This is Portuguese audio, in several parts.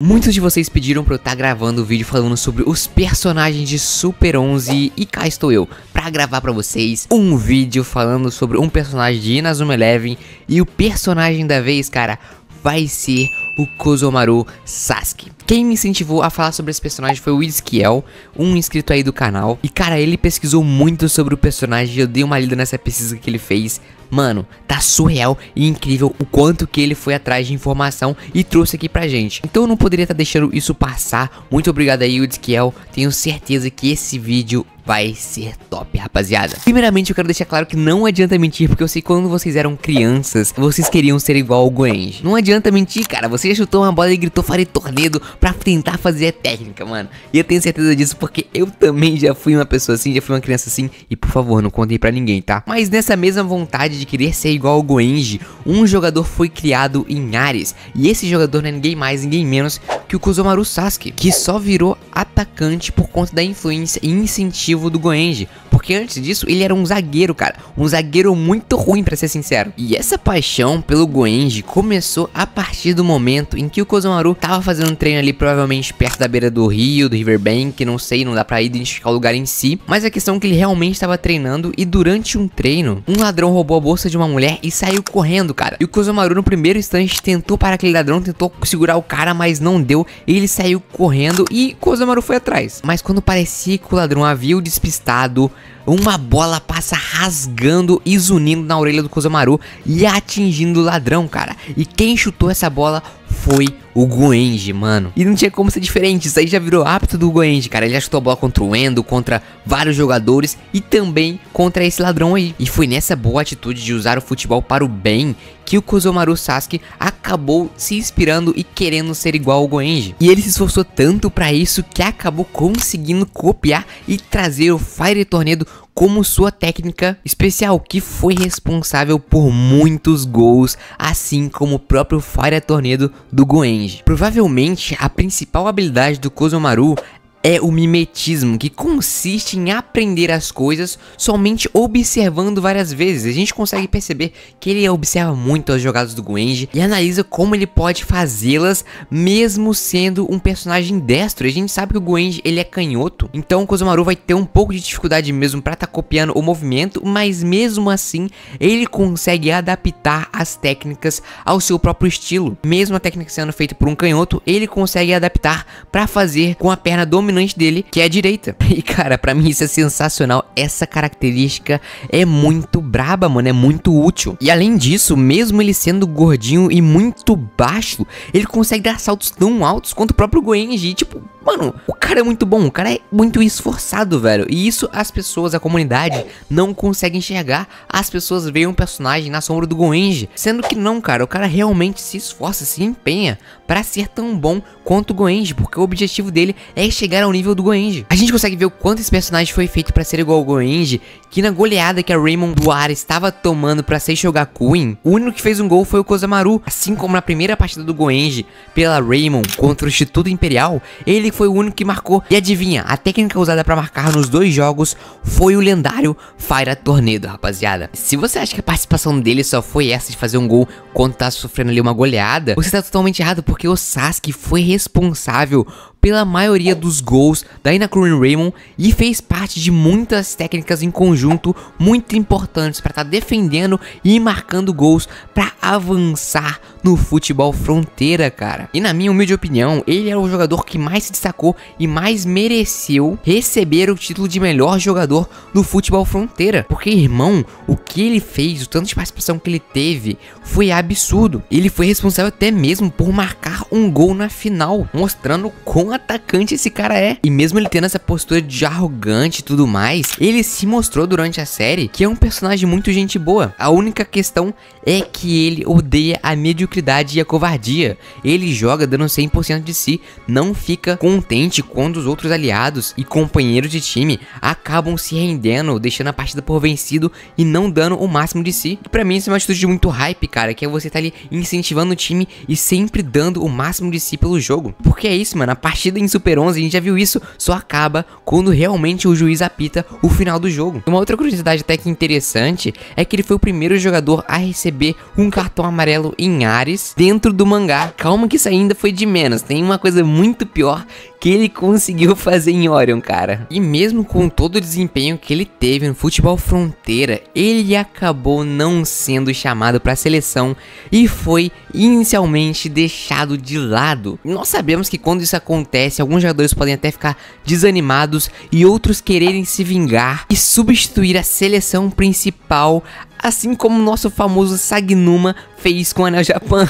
Muitos de vocês pediram pra eu estar gravando o vídeo falando sobre os personagens de Super 11 e cá estou eu pra gravar pra vocês um vídeo falando sobre um personagem de Inazuma Eleven e o personagem da vez, cara, vai ser o Kozomaru Sasuke. Quem me incentivou a falar sobre esse personagem foi o Izquiel, um inscrito aí do canal. E cara, ele pesquisou muito sobre o personagem, eu dei uma lida nessa pesquisa que ele fez. Mano, tá surreal e incrível o quanto que ele foi atrás de informação e trouxe aqui pra gente. Então eu não poderia estar deixando isso passar. Muito obrigado aí, Izquiel. Tenho certeza que esse vídeo vai ser top, rapaziada. Primeiramente, eu quero deixar claro que não adianta mentir, porque eu sei que quando vocês eram crianças, vocês queriam ser igual ao Goenji. Não adianta mentir, cara. Você já chutou uma bola e gritou Fire Tornado pra tentar fazer a técnica, mano. E eu tenho certeza disso porque eu também já fui uma pessoa assim, já fui uma criança assim. E por favor, não contei pra ninguém, tá? Mas nessa mesma vontade de querer ser igual ao Goenji, um jogador foi criado em Ares. E esse jogador não é ninguém mais, ninguém menos que o Kozomaru Sasuke, que só virou atacante por conta da influência e incentivo do Goenji, porque antes disso ele era um zagueiro, cara, um zagueiro muito ruim, pra ser sincero. E essa paixão pelo Goenji começou a partir do momento em que o Kozomaru tava fazendo um treino ali, provavelmente perto da beira do rio, do Riverbank, não sei, não dá pra identificar o lugar em si, mas a questão é que ele realmente estava treinando e durante um treino, um ladrão roubou a bolsa de uma mulher e saiu correndo, cara. E o Kozomaru no primeiro instante tentou parar aquele ladrão, tentou segurar o cara, mas não deu. Ele saiu correndo e Kozomaru foi atrás. Mas quando parecia que o ladrão havia o despistado, uma bola passa rasgando e zunindo na orelha do Kozomaru e atingindo o ladrão, cara. E quem chutou essa bola foi o Goenji, mano. E não tinha como ser diferente, isso aí já virou hábito do Goenji, cara. Ele já chutou a bola contra o Endo, contra vários jogadores e também contra esse ladrão aí. E foi nessa boa atitude de usar o futebol para o bem que o Kozomaru Sasuke acabou se inspirando e querendo ser igual ao Goenji. E ele se esforçou tanto pra isso que acabou conseguindo copiar e trazer o Fire Tornado como sua técnica especial, que foi responsável por muitos gols, assim como o próprio Fire Tornado do Goenji. Provavelmente a principal habilidade do Kozomaru é o mimetismo, que consiste em aprender as coisas somente observando várias vezes. A gente consegue perceber que ele observa muito as jogadas do Goenji e analisa como ele pode fazê-las mesmo sendo um personagem destro. A gente sabe que o Goenji ele é canhoto, então o Kozomaru vai ter um pouco de dificuldade mesmo para estar copiando o movimento, mas mesmo assim ele consegue adaptar as técnicas ao seu próprio estilo. Mesmo a técnica sendo feita por um canhoto, ele consegue adaptar para fazer com a perna dominante dele, que é a direita. E cara, pra mim isso é sensacional. Essa característica é muito braba, mano, é muito útil. E além disso, mesmo ele sendo gordinho e muito baixo, ele consegue dar saltos tão altos quanto o próprio Goenji. E, tipo, mano, o cara é muito bom, o cara é muito esforçado, velho. E isso as pessoas, a comunidade, não conseguem enxergar. As pessoas veem um personagem na sombra do Goenji, sendo que não, cara, o cara realmente se esforça, se empenha pra ser tão bom quanto o Goenji, porque o objetivo dele é chegar ao nível do Goenji. A gente consegue ver o quanto esse personagem foi feito pra ser igual ao Goenji, que na goleada que a Raymond do Ar estava tomando pra ser Shogakuin, o único que fez um gol foi o Kozomaru, assim como na primeira partida do Goenji pela Raymond contra o Instituto Imperial, ele foi o único que marcou. E adivinha, a técnica usada pra marcar nos dois jogos foi o lendário Fire Tornado, rapaziada. Se você acha que a participação dele só foi essa de fazer um gol quando tá sofrendo ali uma goleada, você tá totalmente errado, porque o Sasuke foi responsável pela maioria dos gols da Inazuma Raymond e fez parte de muitas técnicas em conjunto muito importantes para estar defendendo e marcando gols para avançar no futebol fronteira, cara. E na minha humilde opinião, ele é o jogador que mais se destacou e mais mereceu receber o título de melhor jogador do futebol fronteira, porque, irmão, o que ele fez, o tanto de participação que ele teve foi absurdo. Ele foi responsável até mesmo por marcar um gol na final, mostrando quão atacante esse cara é. E mesmo ele tendo essa postura de arrogante e tudo mais, ele se mostrou durante a série que é um personagem muito gente boa. A única questão é que ele odeia a mediocridade e a covardia. Ele joga dando 100% de si, não fica contente quando os outros aliados e companheiros de time acabam se rendendo, deixando a partida por vencido e não dando o máximo de si. E pra mim isso é uma atitude muito hype, cara, que é você tá ali incentivando o time e sempre dando o máximo de si pelo jogo. Porque é isso, mano, a partir partida em Super 11, a gente já viu isso, só acaba quando realmente o juiz apita o final do jogo. Uma outra curiosidade até que interessante é que ele foi o primeiro jogador a receber um cartão amarelo em Ares dentro do mangá. Calma que isso ainda foi de menos, tem uma coisa muito pior que ele conseguiu fazer em Orion, cara. E mesmo com todo o desempenho que ele teve no futebol fronteira, ele acabou não sendo chamado para a seleção e foi inicialmente deixado de lado. Nós sabemos que quando isso acontece, alguns jogadores podem até ficar desanimados e outros quererem se vingar e substituir a seleção principal, assim como o nosso famoso Sagnuma fez com a Neo Japan.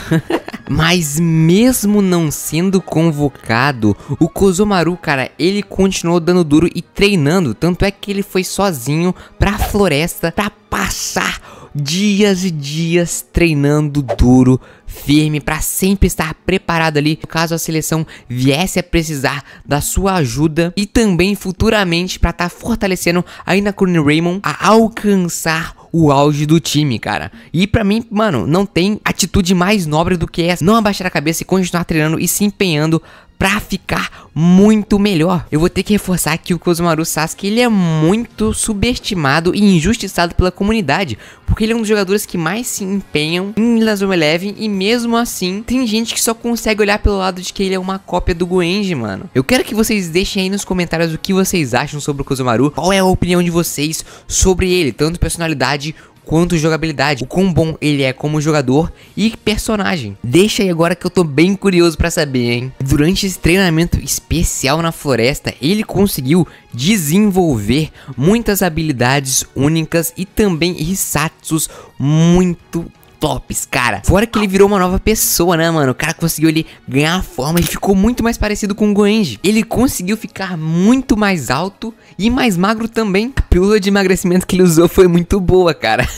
Mas mesmo não sendo convocado, o Kozomaru, cara, ele continuou dando duro e treinando. Tanto é que ele foi sozinho pra floresta pra passar dias e dias treinando duro, firme, pra sempre estar preparado ali caso a seleção viesse a precisar da sua ajuda, e também futuramente pra estar fortalecendo aí na Crune Raymond a alcançar o auge do time, cara. E pra mim, mano, não tem atitude mais nobre do que essa: não abaixar a cabeça e continuar treinando e se empenhando pra ficar muito melhor. Eu vou ter que reforçar que o Kozomaru Sasuke, ele é muito subestimado e injustiçado pela comunidade, porque ele é um dos jogadores que mais se empenham em Inazuma Eleven, e mesmo assim tem gente que só consegue olhar pelo lado de que ele é uma cópia do Goenji, mano. Eu quero que vocês deixem aí nos comentários o que vocês acham sobre o Kozomaru, qual é a opinião de vocês sobre ele, tanto personalidade quanto jogabilidade, o quão bom ele é como jogador e personagem. Deixa aí agora que eu tô bem curioso pra saber, hein? Durante esse treinamento especial na floresta, ele conseguiu desenvolver muitas habilidades únicas e também Hisatsus muito tops, cara. Fora que ele virou uma nova pessoa, né, mano? O cara conseguiu ali ganhar a forma e ficou muito mais parecido com o Goenji. Ele conseguiu ficar muito mais alto e mais magro também. A pílula de emagrecimento que ele usou foi muito boa, cara.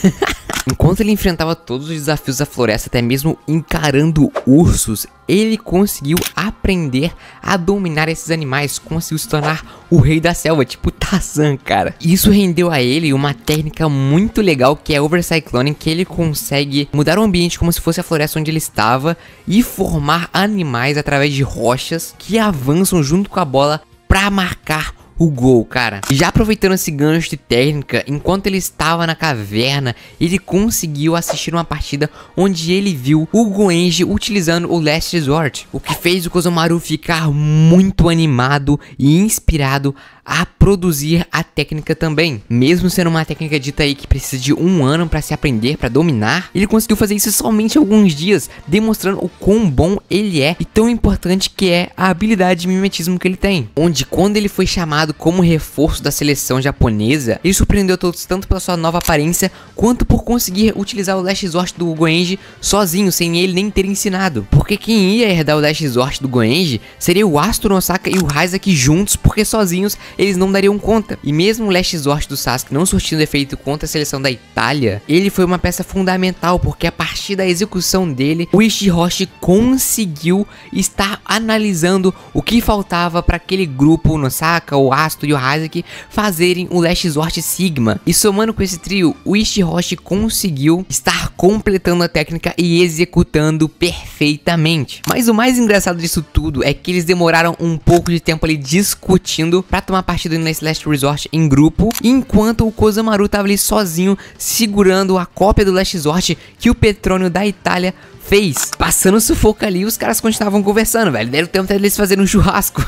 Enquanto ele enfrentava todos os desafios da floresta, até mesmo encarando ursos, ele conseguiu aprender a dominar esses animais, conseguiu se tornar o rei da selva, tipo Tarzan, cara. Isso rendeu a ele uma técnica muito legal, que é Overcycloning, que ele consegue mudar o ambiente como se fosse a floresta onde ele estava e formar animais através de rochas que avançam junto com a bola pra marcar o gol, cara. Já aproveitando esse gancho de técnica, enquanto ele estava na caverna, ele conseguiu assistir uma partida onde ele viu o Goenji utilizando o Last Resort, o que fez o Kozomaru ficar muito animado e inspirado a produzir a técnica também. Mesmo sendo uma técnica dita aí que precisa de 1 ano para se aprender, para dominar, ele conseguiu fazer isso somente alguns dias, demonstrando o quão bom ele é e tão importante que é a habilidade de mimetismo que ele tem. Onde quando ele foi chamado como reforço da seleção japonesa, ele surpreendeu todos tanto pela sua nova aparência, quanto por conseguir utilizar o Last Resort do Goenji sozinho, sem ele nem ter ensinado. Porque quem ia herdar o Last Resort do Goenji seria o Astor Osaka e o Raizaki juntos, porque sozinhos eles não dariam conta. E mesmo o Last Resort do Sasuke não surtindo efeito contra a seleção da Itália, ele foi uma peça fundamental, porque a partir da execução dele, o Ishiroshi conseguiu estar analisando o que faltava para aquele grupo, no Osaka, o Astor e o Raizaki, fazerem o Last Resort Sigma. E somando com esse trio, o Ishiroshi conseguiu estar completando a técnica e executando perfeitamente. Mas o mais engraçado disso tudo é que eles demoraram um pouco de tempo ali discutindo para tomar partida nesse Last Resort em grupo, enquanto o Kozomaru tava ali sozinho segurando a cópia do Last Resort que o Petrônio da Itália fez. Passando sufoco ali, os caras continuavam conversando, velho. Deram tempo até eles fazerem um churrasco.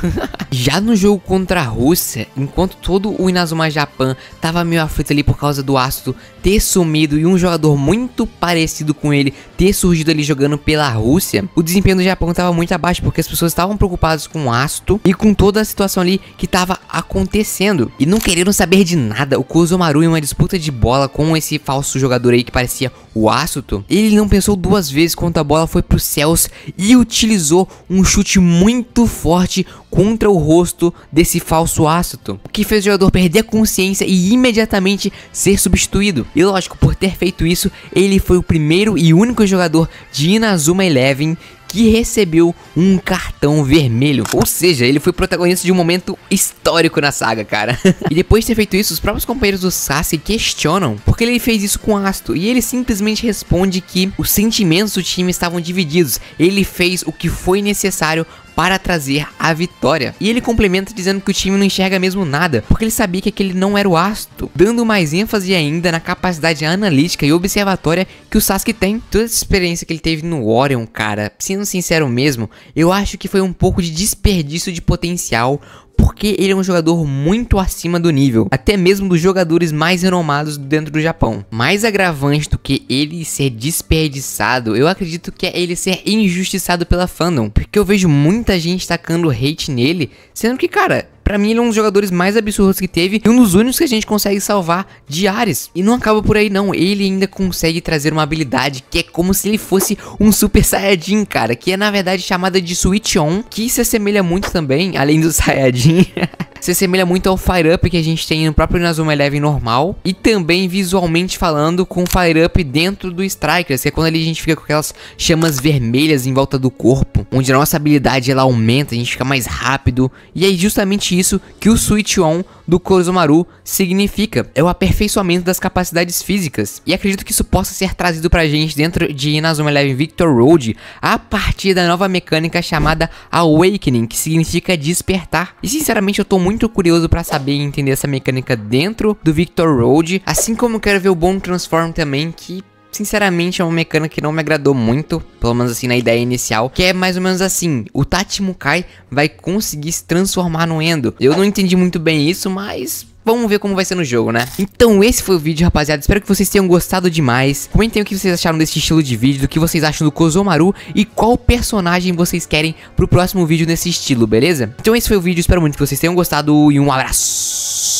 Já no jogo contra a Rússia, enquanto todo o Inazuma Japan tava meio aflito ali por causa do Asto ter sumido e um jogador muito parecido com ele ter surgido ali jogando pela Rússia, o desempenho do Japão tava muito abaixo, porque as pessoas estavam preocupadas com o Asto e com toda a situação ali que tava acontecendo. E não querendo saber de nada, o Kozomaru, em uma disputa de bola com esse falso jogador aí que parecia o Asuto, ele não pensou duas vezes quando a bola foi para os céus e utilizou um chute muito forte contra o rosto desse falso Asuto, o que fez o jogador perder a consciência e imediatamente ser substituído. E lógico, por ter feito isso, ele foi o primeiro e único jogador de Inazuma Eleven que recebeu um cartão vermelho. Ou seja, ele foi protagonista de um momento histórico na saga, cara. E depois de ter feito isso, os próprios companheiros do Sasuke questionam porque ele fez isso com Asto. E ele simplesmente responde que os sentimentos do time estavam divididos. Ele fez o que foi necessário para trazer a vitória. E ele complementa dizendo que o time não enxerga mesmo nada, porque ele sabia que aquele não era o astro, dando mais ênfase ainda na capacidade analítica e observatória que o Sasuke tem. Toda essa experiência que ele teve no Orion, cara, sendo sincero mesmo, eu acho que foi um pouco de desperdício de potencial, porque ele é um jogador muito acima do nível, até mesmo dos jogadores mais renomados dentro do Japão. Mais agravante do que ele ser desperdiçado, eu acredito que é ele ser injustiçado pela fandom, porque eu vejo muita gente tacando hate nele, sendo que, cara, pra mim ele é um dos jogadores mais absurdos que teve e um dos únicos que a gente consegue salvar de Ares. E não acaba por aí não, ele ainda consegue trazer uma habilidade que é como se ele fosse um Super Saiyajin, cara, que é na verdade chamada de Switch On, que se assemelha muito também, além do Saiyajin, se assemelha muito ao Fire Up que a gente tem no próprio Inazuma Eleven normal, e também visualmente falando com o Fire Up dentro do Strikers, que é quando ali a gente fica com aquelas chamas vermelhas em volta do corpo, onde a nossa habilidade ela aumenta, a gente fica mais rápido, e é justamente isso que o Switch On do Korozomaru significa, é o aperfeiçoamento das capacidades físicas, e acredito que isso possa ser trazido pra gente dentro de Inazuma Eleven Victor Road a partir da nova mecânica chamada Awakening, que significa despertar. E sinceramente eu tô muito curioso pra saber e entender essa mecânica dentro do Victor Road, assim como eu quero ver o Bone Transform também, que sinceramente é uma mecânica que não me agradou muito, pelo menos assim na ideia inicial, que é mais ou menos assim, o Tachimukai vai conseguir se transformar no Endo. Eu não entendi muito bem isso, mas vamos ver como vai ser no jogo, né? Então esse foi o vídeo, rapaziada, espero que vocês tenham gostado demais. Comentem o que vocês acharam desse estilo de vídeo, do que vocês acham do Kozomaru e qual personagem vocês querem pro próximo vídeo nesse estilo, beleza? Então esse foi o vídeo, espero muito que vocês tenham gostado e um abraço!